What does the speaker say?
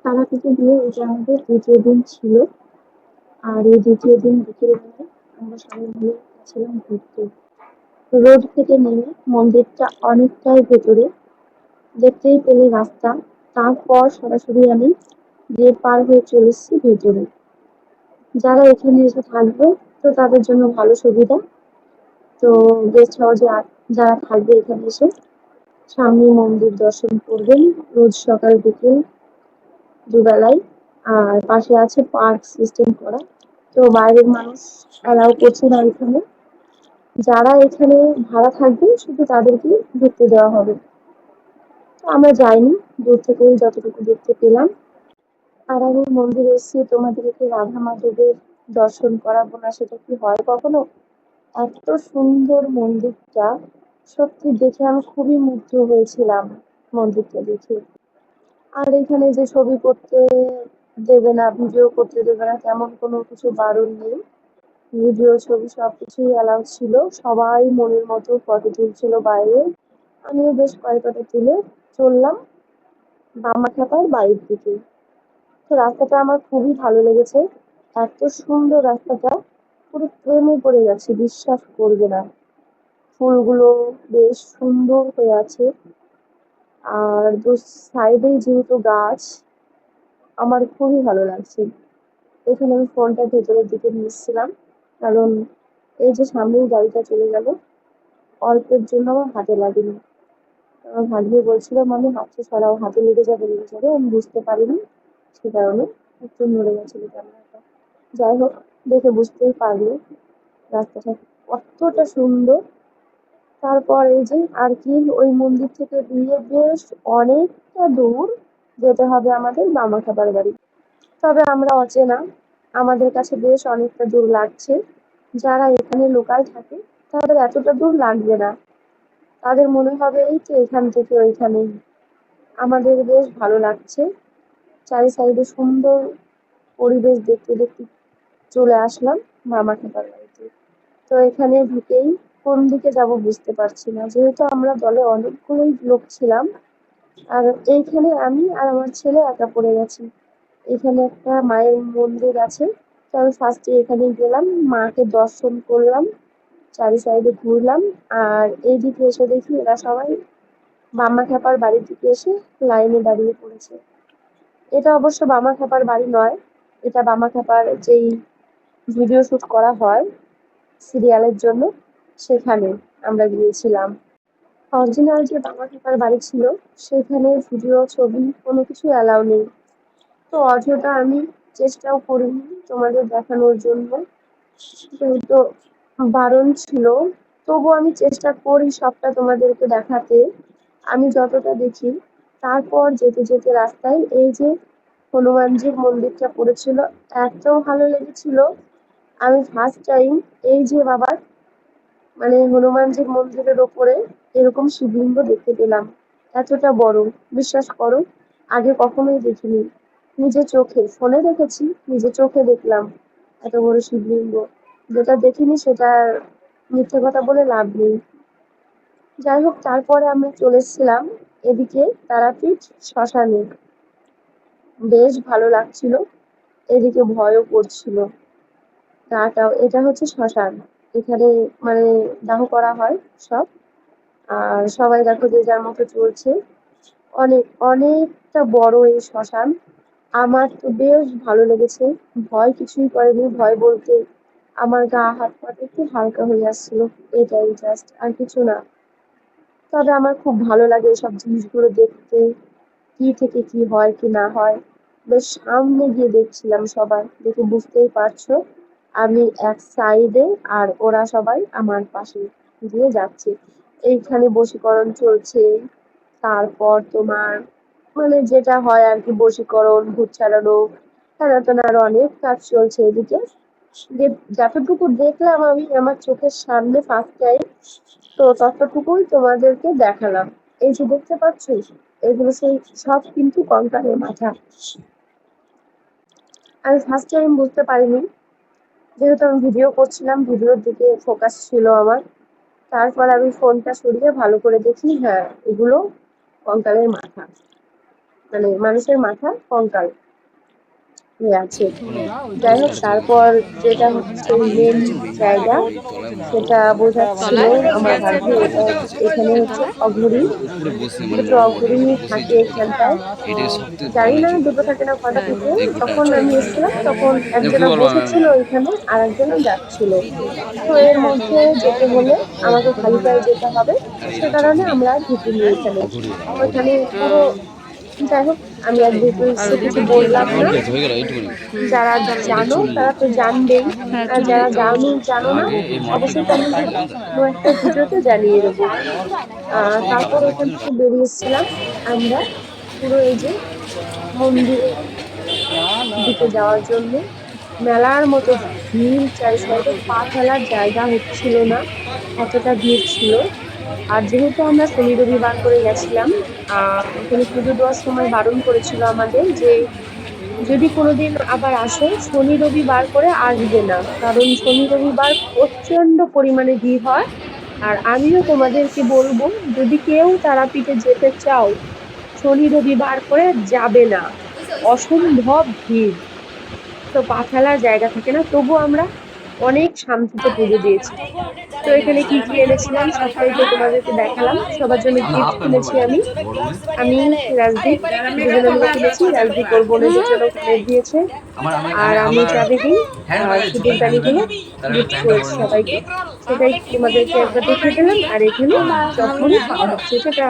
তারাপীঠে গিয়ে এটা আমাদের দ্বিতীয় দিন ছিল। আর এই দ্বিতীয় দিন বিকেল বেলায় আমরা সবাই মিলে গেছিলাম ঘুরতে। রোড থেকে নেমে মন্দিরটা অনেকটাই ভেতরে, দেখতেই পেলে রাস্তা। তারপর সরাসরি আমি গেট পার হয়ে চলে এসেছি ভেতরে। যারা এখানে এসে থাকবে তো তাদের জন্য ভালো সুবিধা। তো গেস্ট হাউসে যারা থাকবে এখানে এসে সামনে মন্দির দর্শন করবেন রোজ সকাল বিকেল দুবেলাই। আর পাশে আছে পার্ক সিস্টেম করা। তো বাইরের মানুষ অ্যালাউ করছে না এখানে। যারা এখানে ভাড়া থাকবে শুধু তাদেরকে ঢুকতে দেওয়া হবে। তো আমরা যাইনি, দূর থেকেই যতটুকু দেখতে পেলাম। আর আমি মন্দিরে এসেছি তোমাদেরকে রাধা মাধবের দর্শন করাবো না, সেটা কি হয় কখনো? এত সুন্দর মন্দিরটা, সত্যি দেখে আমি খুবই মুগ্ধ হয়েছিলাম মন্দিরটা দেখে। আর এখানে যে ছবি করতে দেবে না, ভিডিও করতে দেবে না, তেমন কোনো কিছু বারণ নেই। ভিডিও ছবি সবকিছুই অ্যালাউ ছিল। সবাই মনের মতো ফটো তুলছিল বাইরে। আমিও বেশ কয়েকটা তুলে চললাম বামাখ্যাপার বাড়ির দিকে। তো রাস্তাটা আমার খুবই ভালো লেগেছে। এত সুন্দর রাস্তাটা, পুরো প্রেমে পড়ে গেছি, বিশ্বাস করবে না। ফুলগুলো বেশ সুন্দর হয়ে আছে। আর দু সাইডেই যেহেতু গাছ, আমার খুবই ভালো লাগছে। এখানে আমি ফোনটা ভেতরের দিকে নিয়ে এসেছিলাম, কারণ এই যে সামনেই গাড়িটা চলে গেল, অল্পের জন্য আমার হাতে লাগেনি। আমার ভাগ্নে বলছিল মানে হাতটা সরাও, হাতে লেগে যাবে। আমি বুঝতে পারিনি, সে কারণে একটু নড়ে গেছিল ক্যামেরাটা। যাই হোক, দেখে বুঝতেই পারলো রাস্তাটা কতটা সুন্দর। তারপর এই যে আর কি, ওই মন্দির থেকে দিয়ে বেশ অনেকটা দূর যেতে হবে আমাদের বামাখ্যাপার বাড়ি। তবে আমরা অচেনা, আমাদের কাছে বেশ অনেকটা দূর লাগছে। যারা এখানে লোকাল থাকে তাদের এতটা দূর লাগবে না, তাদের মনে হবে এই তো এখান থেকে ওইখানেই। আমাদের বেশ ভালো লাগছে, চারি সাইডে সুন্দর পরিবেশ দেখতে দেখতে চলে আসলাম মামাখ্যাপার বাড়িতে। তো এখানে ঢুকেই কোন দিকে যাব বুঝতে পারছি না, যেহেতু আমরা দলে অনেকগুলোই লোক ছিলাম। আর এইখানে আমি আর আমার ছেলে একা পড়ে গেছি। এখানে একটা মায়ের মন্দির আছে, তো আমি ফার্স্টে এখানে গেলাম, মাকে দর্শন করলাম, চারি সাইডে ঘুরলাম। আর এইদিকে এসে দেখি এরা সবাই বামাখ্যাপার বাড়ির দিকে এসে লাইনে দাঁড়িয়ে পড়েছে। এটা অবশ্য বামাখ্যাপার বাড়ি নয়, এটা বামাখ্যাপার যেই ভিডিও শুট করা হয় সিরিয়ালের জন্য, সেখানে আমরা গিয়েছিলাম। অরিজিনাল যে বামাখ্যাপার বাড়ি ছিল সেখানে ভিডিও ছবি কোনো কিছু অ্যালাউ নেই। তো অযথা আমি চেষ্টাও করিনি তোমাদের দেখানোর জন্য, যেহেতু বারণ ছিল। তবু আমি চেষ্টা করি সবটা তোমাদেরকে দেখাতে, আমি যতটা দেখি। তারপর যেতে যেতে রাস্তায় এই যে হনুমানজির মন্দিরটা পড়েছিল, এত ভালো লেগেছিল। আমি ফার্স্ট টাইম এই যে বাবার মানে হনুমানজির মন্দিরের ওপরে এরকম শিবলিঙ্গ দেখতে পেলাম, এতটা বড়। বিশ্বাস করো, আগে কখনোই দেখিনি। নিজের চোখে, ফোনে দেখেছি, নিজের চোখে দেখলাম এত বড় শিবলিঙ্গ। যেটা দেখিনি সেটা মিথ্যে কথা বলে লাভ নেই। যাই হোক, তারপরে আমরা চলে এসেছিলাম এদিকে তারাপীঠ শ্মশানে। বেশ ভালো লাগছিল, এদিকে ভয়ও করছিল। এটা হচ্ছে শ্মশান, এখানে মানে দাহ করা হয় সব। আর সবাই দেখো যে যার মতো চলছে। অনেক অনেকটা বড় এই শ্মশান। আমার তো বেশ ভালো লেগেছে, ভয় কিছুই করেনি। ভয় বলতে আমার গা হাত পা একটু হালকা হয়ে আসছিল, এটাই জাস্ট, আর কিছু না। তবে আমার খুব ভালো লাগে এসব জিনিসগুলো দেখতে, কি থেকে কি হয় কি না হয়। বেশ সামনে গিয়ে দেখছিলাম, সবাই দেখে বুঝতেই পারছো আমি এক সাইডে আর ওরা সবাই আমার পাশে দিয়ে যাচ্ছে। এইখানে বশীকরণ চলছে। তারপর তোমার মানে যেটা হয় আর কি, বশীকরণ, ভূত ছাড়ানো, সনাতন আরো অনেক কাজ চলছে এদিকে। যতটুকু দেখলাম আমি আমার চোখের সামনে ফার্স্ট টাইম, তো ততটুকুই তোমাদেরকে দেখালাম। এই যে দেখতে পাচ্ছ, এগুলো সেই সব কিন্তু কঙ্কালের মাথা। আমি ফার্স্ট টাইম বুঝতে পারিনি, যেহেতু আমি ভিডিও করছিলাম, ভিডিওর দিকে ফোকাস ছিল আমার। তারপর আমি ফোনটা সরিয়ে ভালো করে দেখি, হ্যাঁ এগুলো কঙ্কালের মাথা। মানে মানুষের মাথা কঙ্কাল হয়ে আছে। যাই হোক, তারপর যেটা হচ্ছে মেন জায়গা, সেটা বোঝাচ্ছিল তলায় আমার ভাগ্যে। এটা এখানে হচ্ছে তলায় অঘোরি, দুটো অঘোরি থাকে এখানটায়। তো জানি না দুটো থাকে না কয়টা হ্যাঁ থাকে। যখন আমি এসেছিলাম তখন একজনা বসেছিল ওইখানে আর একজনা যাচ্ছিল। তো এর মধ্যে যেতে হলে আমাকে খালি গায়ে যেতে হবে, সে কারণে আমরা ঢুকিনি এখানে। ওইখানে পুরো, যাই হোক, আমি আর আর ডিটেলসে কিছু ওদিকে গিয়ে বললাম দেখো। না। যারা চলো জানো তারা তো জানবেই, হ্যাঁ আর চুল্লি যারা জানো না অবশ্যই কমেন্টে কোনো একটা ভিডিওতে জানিয়ে দেবো। তারপর ওখান থেকে বেরিয়ে এসেছিলাম আমরা পুরো এই যে মন্দিরের দিকে যাওয়ার জন্য। মেলার মতো ভিড়, চারি সাইডে পা ফেলার জায়গা হচ্ছিল না, এতটা ভিড় ছিল। আর যেহেতু আমরা শনি রবিবার করে গেছিলাম, ওখানে পুজো দেওয়ার সময় বারণ করেছিল আমাদের যে যদি কোনোদিন আবার আসো শনি রবিবার করে আসবে না, কারণ শনি রবিবার প্রচন্ড পরিমাণে ভিড় হয়। আর আমিও তোমাদেরকে বলবো, যদি কেউ তারাপীঠে যেতে চাও শনি রবিবার করে যাবে না, অসম্ভব ভিড়। তো পা ফেলার জায়গা থাকে না, তবু আমরা অনেক শান্তিতে পুজো দিয়েছি। তো এখানে কি কি এনেছিলাম সবটাই তো তোমাদেরকে দেখালাম। সবার জন্য গিফট কিনেছি আমি, আমি রাজদীপ দুজনে মিলে কিনেছি। রাজদীপ ওর বোনেদের জন্য কানের দিয়েছে, আর আমি চাবি রিং আর সিঁদুরদানি গুলো গিফট করেছি সবাইকে। সেটাই তোমাদেরকে একবার দেখিয়ে দিলাম। আর এখানে চপ মুড়ি খাওয়া হচ্ছে। সেটা